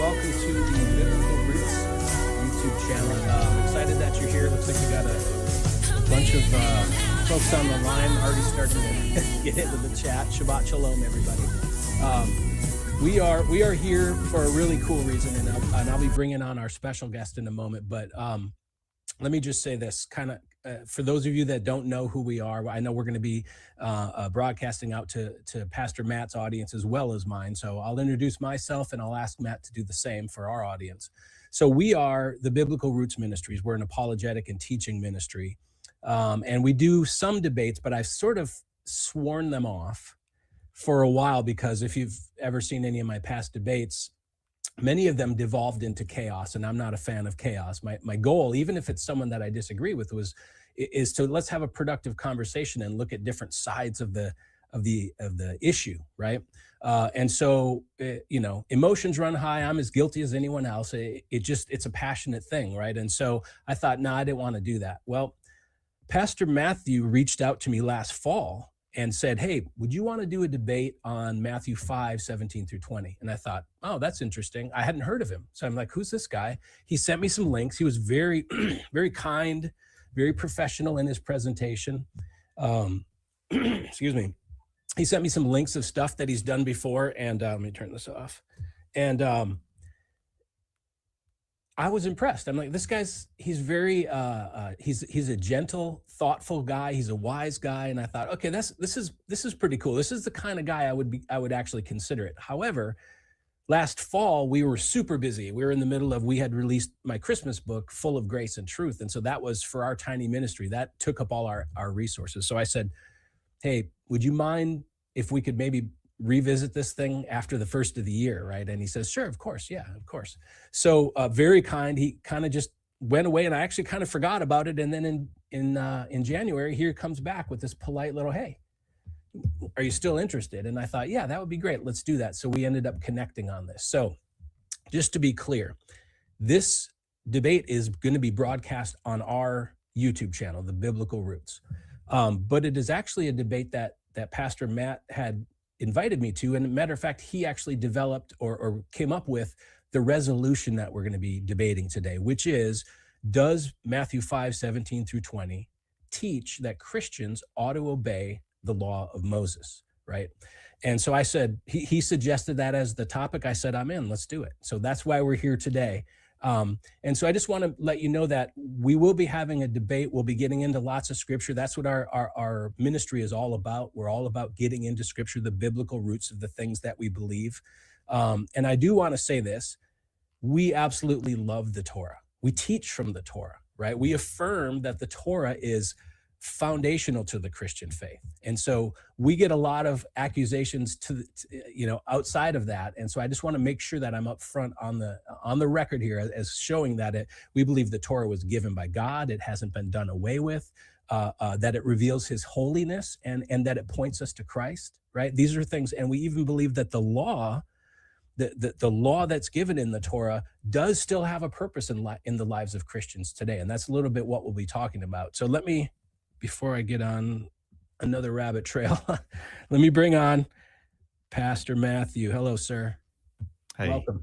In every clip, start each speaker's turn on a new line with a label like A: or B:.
A: welcome to the Biblical Roots YouTube channel. I'm excited that you're here. Looks like we got a bunch of folks on the line already starting to get into the chat. Shabbat Shalom, everybody. We are here for a really cool reason, and I'll be bringing on our special guest in a moment. But let me just say this, kind of for those of you that don't know who we are. I know we're going to be broadcasting out to Pastor Matt's audience as well as mine. So I'll introduce myself, and I'll ask Matt to do the same for our audience. So we are the Biblical Roots Ministries. We're an apologetic and teaching ministry, and we do some debates, but I've sort of sworn them off for a while, because if you've ever seen any of my past debates, many of them devolved into chaos, and I'm not a fan of chaos. My goal, even if it's someone that I disagree with, is to let's have a productive conversation and look at different sides of the issue, right? And so emotions run high. I'm as guilty as anyone else. It's a passionate thing, right? And so I thought, no, I didn't want to do that. Well, Pastor Matthew reached out to me last fall and said, hey, would you want to do a debate on Matthew 5:17-20? And I thought, oh, that's interesting. I hadn't heard of him. So I'm like, who's this guy? He sent me some links. He was very, very kind, very professional in his presentation. Excuse me. He sent me some links of stuff that he's done before. And let me turn this off. And I was impressed. I'm like, this guy's, he's very, he's a gentle, thoughtful guy. He's a wise guy. And I thought, okay, this is pretty cool. This is the kind of guy I would actually consider it. However, last fall, we were super busy. We were in the middle of, we had released my Christmas book, Full of Grace and Truth. And so that was for our tiny ministry. That took up all our resources. So I said, hey, would you mind if we could maybe revisit this thing after the first of the year, right? And he says, sure, of course. Yeah, of course. So very kind. He kind of just went away, and I actually kind of forgot about it. And then in January, here he comes back with this polite little, hey, are you still interested? And I thought, yeah, that would be great. Let's do that. So we ended up connecting on this. So just to be clear, this debate is going to be broadcast on our YouTube channel, The Biblical Roots. But it is actually a debate that Pastor Matt had invited me to. And as a matter of fact, he actually developed or came up with the resolution that we're going to be debating today, which is, does Matthew 5:17-20 teach that Christians ought to obey the law of Moses, right? And so I said, he suggested that as the topic. I said, I'm in, let's do it. So that's why we're here today. And so I just want to let you know that we will be having a debate. We'll be getting into lots of scripture. That's what our ministry is all about. We're all about getting into scripture, the biblical roots of the things that we believe. And I do want to say this. We absolutely love the Torah. We teach from the Torah, right? We affirm that the Torah is foundational to the Christian faith. And so we get a lot of accusations outside of that. And so I just want to make sure that I'm up front on the record here as showing that we believe the Torah was given by God. It hasn't been done away with, that it reveals his holiness and that it points us to Christ, right? These are things. And we even believe that the law that's given in the Torah does still have a purpose in the lives of Christians today. And that's a little bit what we'll be talking about. So before I get on another rabbit trail, let me bring on Pastor Matthew. Hello, sir.
B: Hey,
A: welcome.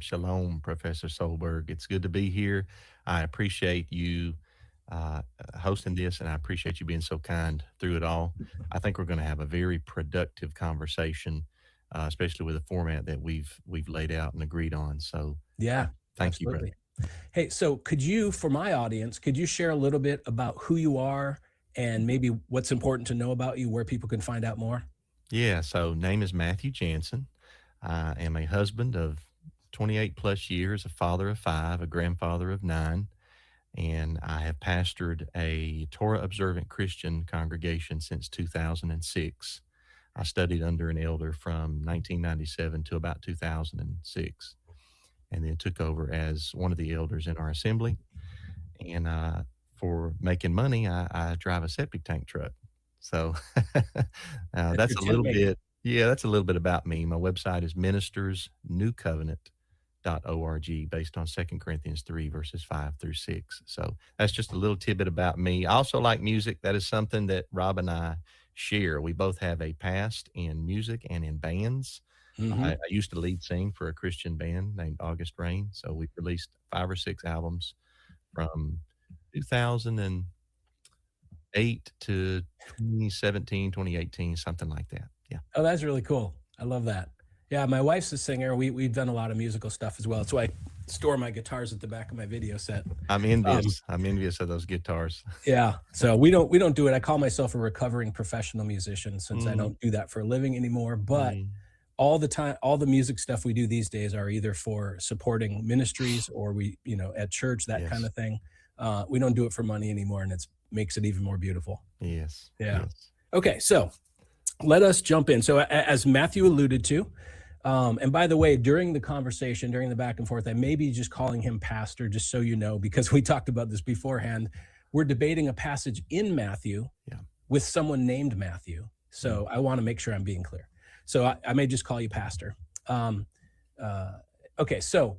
B: Shalom, Professor Solberg. It's good to be here. I appreciate you hosting this, and I appreciate you being so kind through it all. I think we're going to have a very productive conversation, especially with the format that we've laid out and agreed on. So
A: yeah,
B: thank
A: absolutely.
B: you, brother.
A: Hey, so could you, for my audience, could you share a little bit about who you are and maybe what's important to know about you, where people can find out more?
B: Yeah, so name is Matthew Janzen. I am a husband of 28 plus years, a father of 5, a grandfather of 9, and I have pastored a Torah observant Christian congregation since 2006. I studied under an elder from 1997 to about 2006. And then took over as one of the elders in our assembly. And for making money, I drive a septic tank truck. So that's a little bit, that's a little bit about me. My website is ministersnewcovenant.org, based on 2 Corinthians 3, verses 5-6. So that's just a little tidbit about me. I also like music. That is something that Rob and I share. We both have a past in music and in bands.
A: Hmm.
B: I used to lead sing for a Christian band named August Rain. So we released 5 or 6 albums from 2008 to 2017, 2018, something like that. Yeah.
A: Oh, that's really cool. I love that. Yeah, my wife's a singer. We've done a lot of musical stuff as well. That's why I store my guitars at the back of my video set.
B: I'm
A: Um,
B: envious. I'm envious of those guitars.
A: yeah, so we don't do it. I call myself a recovering professional musician since I
B: Mm,
A: don't do that for a living anymore. But
B: mm,
A: all the time, all the music stuff we do these days are either for supporting ministries or at church, that kind
B: yes.
A: of thing. We don't do it for money anymore, and it makes it even more beautiful.
B: Yes.
A: Yeah.
B: Yes.
A: Okay, so let us jump in. So, as Matthew alluded to, and by the way, during the conversation, during the back and forth, I may be just calling him pastor, just so you know, because we talked about this beforehand. We're debating a passage in Matthew
B: Yeah.
A: with someone named Matthew.
B: Mm,
A: So I want to make sure I'm being clear. So I may just call you pastor. Um, okay, so